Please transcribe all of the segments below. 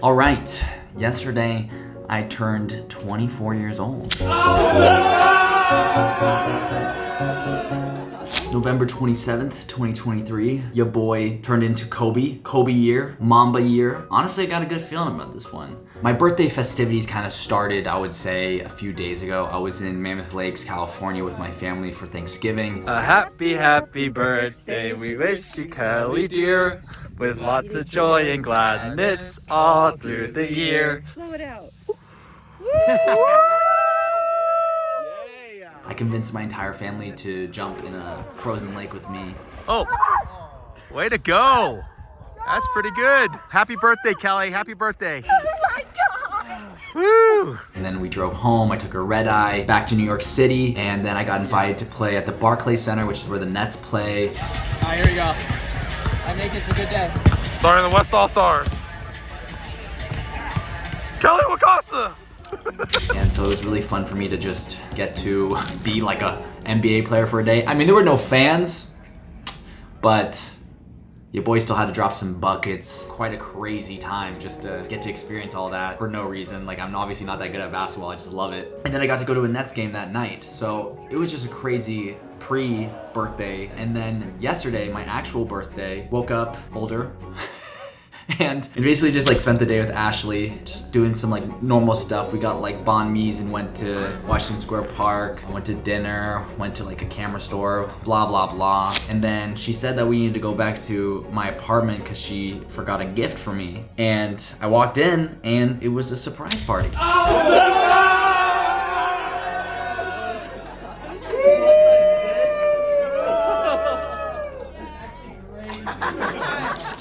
All right, yesterday I turned 24 years old. November 27th, 2023, your boy turned into Kobe year, Mamba year. Honestly, I got a good feeling about this one. My birthday festivities kind of started, I would say, a few days ago. I was in Mammoth Lakes, California with my family for Thanksgiving. A happy, happy birthday, we wish you, Kelly dear, with lots of joy and gladness all through the year. Blow it out. I convinced my entire family to jump in a frozen lake with me. Oh, way to go. That's pretty good. Happy birthday, Kelly. Happy birthday. Oh my God! Woo! And then we drove home. I took a red eye back to New York City, and then I got invited to play at the Barclays Center, which is where the Nets play. All right, here we go. I make this a good day. Starting the West All-Stars. Kelly Wakasa! And so it was really fun for me to just get to be like a NBA player for a day. I mean, there were no fans, but your boy still had to drop some buckets. Quite a crazy time just to get to experience all that for no reason. Like, I'm obviously not that good at basketball, I just love it. And then I got to go to a Nets game that night. So it was just a crazy pre-birthday. And then yesterday, my actual birthday, woke up older. And basically just like spent the day with Ashley, just doing some like normal stuff. We got like banh mi's and went to Washington Square Park. I went to dinner, went to like a camera store, blah, blah, blah. And then she said that we needed to go back to my apartment because she forgot a gift for me. And I walked in and it was a surprise party.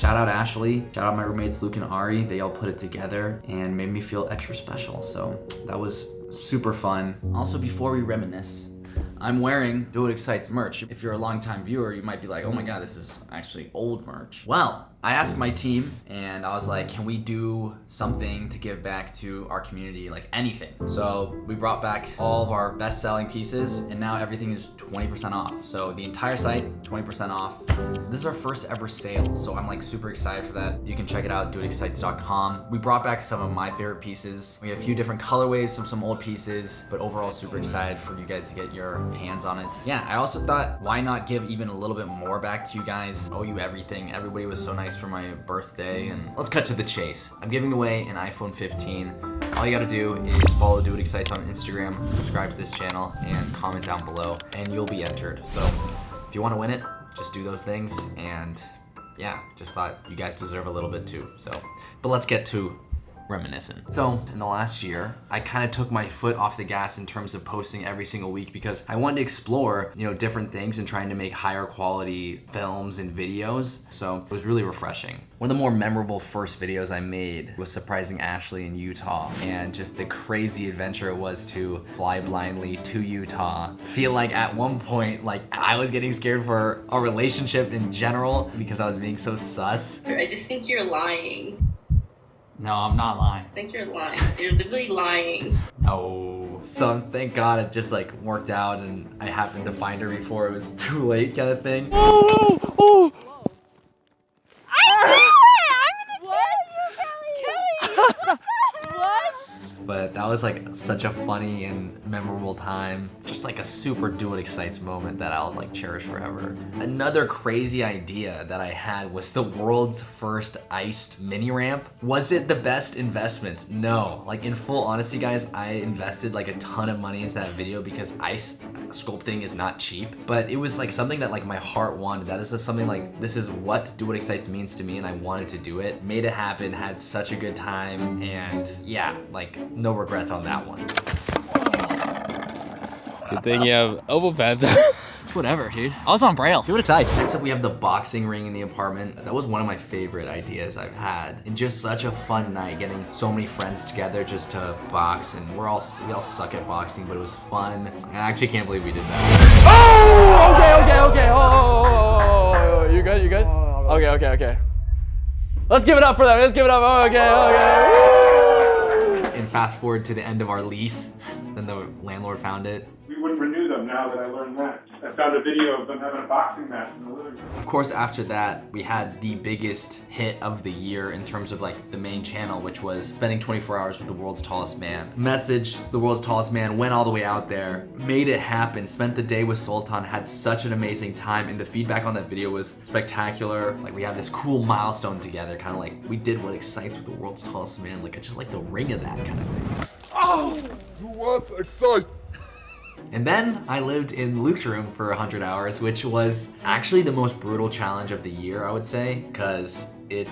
Shout out Ashley, shout out my roommates Luke and Ari. They all put it together and made me feel extra special. So that was super fun. Also, before we reminisce, I'm wearing Do What Excites merch. If you're a longtime viewer, you might be like, oh my God, this is actually old merch. Well, I asked my team and I was like, can we do something to give back to our community, like anything? So we brought back all of our best selling pieces and now everything is 20% off. So the entire site, 20% off. This is our first ever sale. So I'm like super excited for that. You can check it out, doitexcites.com. We brought back some of my favorite pieces. We have a few different colorways, some old pieces, but overall super excited for you guys to get your hands on it. Yeah, I also thought, why not give even a little bit more back to you guys? Owe you everything. Everybody was so nice for my birthday, and let's cut to the chase. I'm giving away an iPhone 15. All you gotta do is follow Do What Excites on Instagram, subscribe to this channel, and comment down below, and you'll be entered. So if you wanna win it, just do those things, and yeah, just thought you guys deserve a little bit too. So, but let's get to reminiscing. So in the last year, I kind of took my foot off the gas in terms of posting every single week because I wanted to explore, different things and trying to make higher quality films and videos. So it was really refreshing. One of the more memorable first videos I made was surprising Ashley in Utah and just the crazy adventure it was to fly blindly to Utah. Feel like at one point, like I was getting scared for our relationship in general because I was being so sus. I just think you're lying. No, I'm not I lying. just think you're lying. You're literally lying. No. So thank God it just like worked out and I happened to find her before it was too late kind of thing. Oh! I knew it! I'm gonna kill you, Kelly! What? But that was like such a funny and memorable time. Just like a super Do What Excites moment that I'll like cherish forever. Another crazy idea that I had was the world's first iced mini ramp. Was it the best investment? No. Like in full honesty guys, I invested like a ton of money into that video because ice sculpting is not cheap. But it was like something that like my heart wanted. That is just something like, this is what Do What Excites means to me and I wanted to do it. Made it happen, had such a good time, and yeah, like no regrets on that one. Good thing you have elbow pads. It's whatever, dude. I was on Braille. Do What Excites. Next up, we have the boxing ring in the apartment. That was one of my favorite ideas I've had. And just such a fun night, getting so many friends together just to box. And we all suck at boxing, but it was fun. I actually can't believe we did that. Oh! Okay. Oh, you good? You good? Okay. Let's give it up for them. Let's give it up. Oh, okay. And fast forward to the end of our lease, then the landlord found it. you wouldn't renew them now that I learned that. I found a video of them having a boxing match in the living room. Of course, after that, we had the biggest hit of the year in terms of like the main channel, which was spending 24 hours with the world's tallest man. Messaged the world's tallest man, went all the way out there, made it happen, spent the day with Sultan, had such an amazing time, and the feedback on that video was spectacular. Like, we have this cool milestone together, kind of like we did what excites with the world's tallest man. Like, I just like the ring of that kind of thing. Oh! You want exercise? And then I lived in Luke's room for 100 hours, which was actually the most brutal challenge of the year, I would say, because it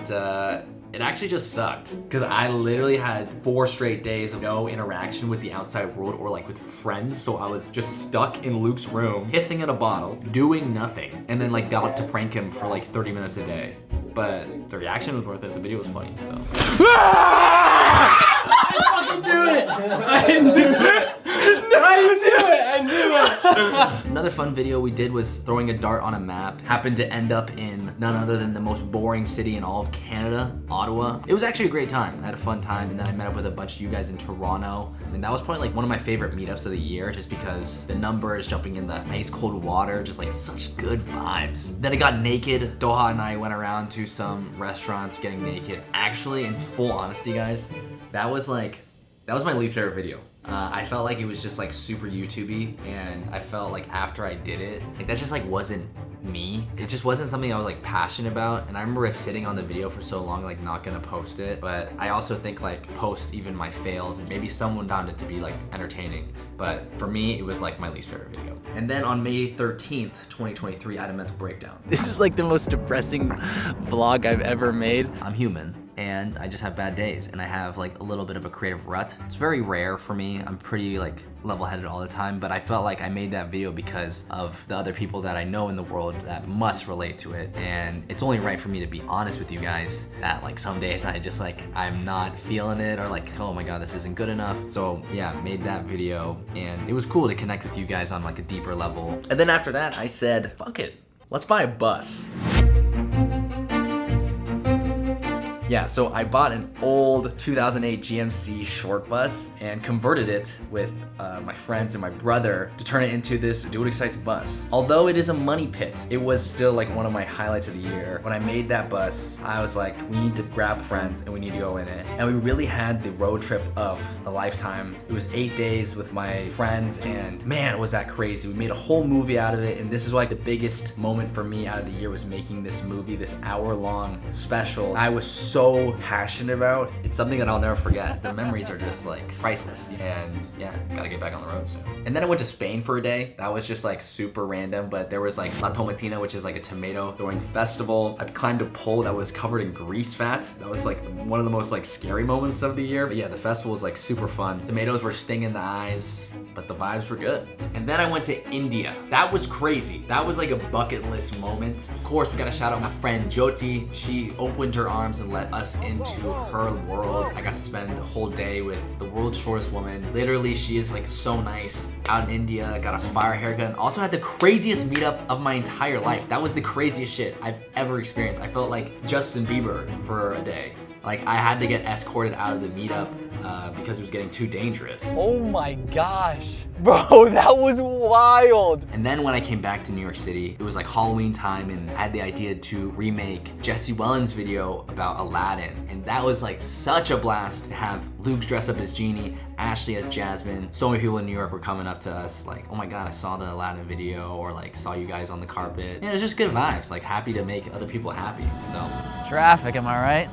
actually just sucked. Because I literally had 4 straight days of no interaction with the outside world or like with friends. So I was just stuck in Luke's room, hissing in a bottle, doing nothing, and then like got to prank him for like 30 minutes a day. But the reaction was worth it. The video was funny, so. I knew it! I knew it! I knew it! Another fun video we did was throwing a dart on a map. Happened to end up in none other than the most boring city in all of Canada, Ottawa. It was actually a great time. I had a fun time, and then I met up with a bunch of you guys in Toronto. And that was probably like one of my favorite meetups of the year, just because the numbers, jumping in the ice cold water, just like such good vibes. Then I got naked. Doha and I went around to some restaurants getting naked. Actually, in full honesty, guys, that was my least favorite video. I felt like it was just like super YouTubey, and I felt like after I did it, like that just like wasn't me. It just wasn't something I was like passionate about, and I remember sitting on the video for so long like not gonna post it. But I also think like post even my fails, and maybe someone found it to be like entertaining, but for me it was like my least favorite video. And then on May 13th 2023, I had a mental breakdown. This is like the most depressing vlog I've ever made. I'm human, and I just have bad days, and I have like a little bit of a creative rut. It's very rare for me. I'm pretty like level-headed all the time, but I felt like I made that video because of the other people that I know in the world that must relate to it, and it's only right for me to be honest with you guys that like some days I just like I'm not feeling it, or like, oh my god, this isn't good enough. So yeah, made that video, and it was cool to connect with you guys on like a deeper level. And then after that I said, fuck it, let's buy a bus. Yeah, so I bought an old 2008 GMC short bus and converted it with my friends and my brother to turn it into this Do What Excites bus. Although it is a money pit, it was still like one of my highlights of the year. When I made that bus, I was like, we need to grab friends and we need to go in it. And we really had the road trip of a lifetime. It was 8 days with my friends, and man, was that crazy. We made a whole movie out of it, and this is like the biggest moment for me out of the year was making this movie, this hour-long special. I was so passionate about. It's something that I'll never forget. The memories are just like priceless, and yeah, gotta get back on the road soon. And then I went to Spain for a day. That was just like super random, but there was like La Tomatina, which is like a tomato throwing festival. I climbed a pole that was covered in grease fat. That was like one of the most like scary moments of the year. But yeah, the festival was like super fun. Tomatoes were stinging the eyes, but the vibes were good. And then I went to India. That was crazy. That was like a bucket list moment. Of course, we gotta shout out my friend Jyoti. She opened her arms and let us into her world. I got to spend a whole day with the world's shortest woman. Literally, she is like so nice. Out in India, got a fire haircut, and also had the craziest meetup of my entire life. That was the craziest shit I've ever experienced. I felt like Justin Bieber for a day. Like, I had to get escorted out of the meetup because it was getting too dangerous. Oh my gosh. Bro, that was wild. And then when I came back to New York City, it was like Halloween time, and I had the idea to remake Jesse Wellens' video about Aladdin. And that was like such a blast to have Luke dress up as Genie, Ashley as Jasmine. So many people in New York were coming up to us like, oh my god, I saw the Aladdin video, or like saw you guys on the carpet. And it was just good vibes, like happy to make other people happy, so. Traffic, am I right?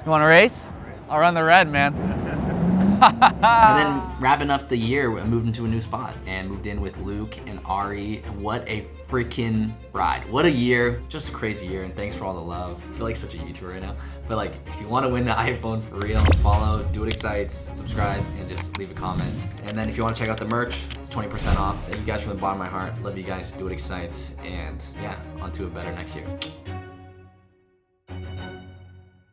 You want to race? I'll run the red, man. And then wrapping up the year, I moved into a new spot and moved in with Luke and Ari. And what a freaking ride. What a year. Just a crazy year, and thanks for all the love. I feel like such a YouTuber right now. But like, if you want to win the iPhone for real, follow, Do What Excites, subscribe, and just leave a comment. And then if you want to check out the merch, it's 20% off. Thank you guys from the bottom of my heart. Love you guys, Do What Excites, and yeah, on to a better next year.